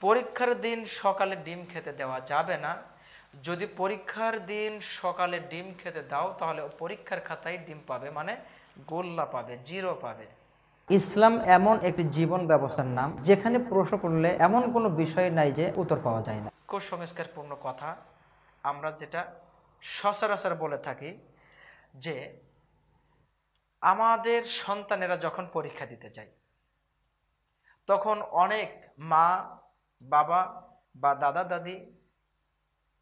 পরীক্ষার দিন সকালে ডিম খেতে দেওয়া যাবে না। যদি পরীক্ষার দিন সকালে ডিম খেতে দাও তাহলে পরীক্ষার খাতায় ডিম পাবে, মানে গোল্লা পাবে, জিরো পাবে। ইসলাম এমন একটি জীবন ব্যবস্থার নাম যেখানে প্রশ্ন করলে এমন কোনো বিষয় নাই যে উত্তর পাওয়া যায় না। কুসংস্কারপূর্ণ কথা আমরা যেটা সচরাচর বলে থাকি যে আমাদের সন্তানেরা যখন পরীক্ষা দিতে যায় তখন অনেক মা বাবা বা দাদা দাদি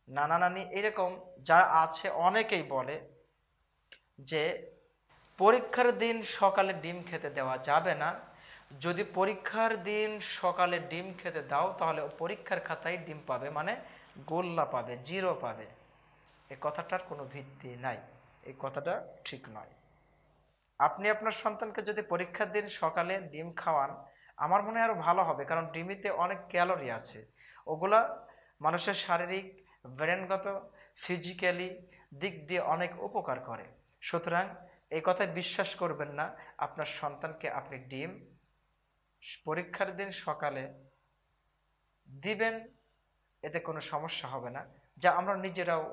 নানা নানি এরকম যারা আছে অনেকেই বলে যে পরীক্ষার দিন সকালে ডিম খেতে দেওয়া যাবে না। যদি পরীক্ষার দিন সকালে ডিম খেতে দাও তাহলে পরীক্ষার খাতায় ডিম পাবে, মানে গোল্লা পাবে, জিরো পাবে। এই কথাটার কোনো ভিত্তি নাই, এই কথাটা ঠিক নয়। আপনি আপনার সন্তানকে যদি পরীক্ষার দিন সকালে ডিম খাওয়ান আমার মনে হয় আরও ভালো হবে, কারণ ডিমিতে অনেক ক্যালোরি আছে, ওগুলা মানুষের শারীরিক, ব্রেনগত, ফিজিক্যালি দিক দিয়ে অনেক উপকার করে। সুতরাং এই কথায় বিশ্বাস করবেন না আপনার সন্তানকে আপনি ডিম পরীক্ষার দিন সকালে দিবেন, এতে কোনো সমস্যা হবে না। যা আমরা নিজেরাও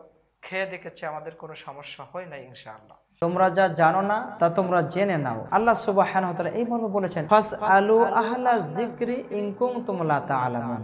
খেয়ে দেখেছি, আমাদের কোনো সমস্যা হয় না ইনশাআল্লাহ। তোমরা যা জানো না তা তোমরা জেনে নাও। আল্লাহ সুবহানাহু ওয়া তাআলা এই মর্মে বলেছেন, ফাসআলু আহলা যিকরি ইন কুনতুম লা তা'লামুন।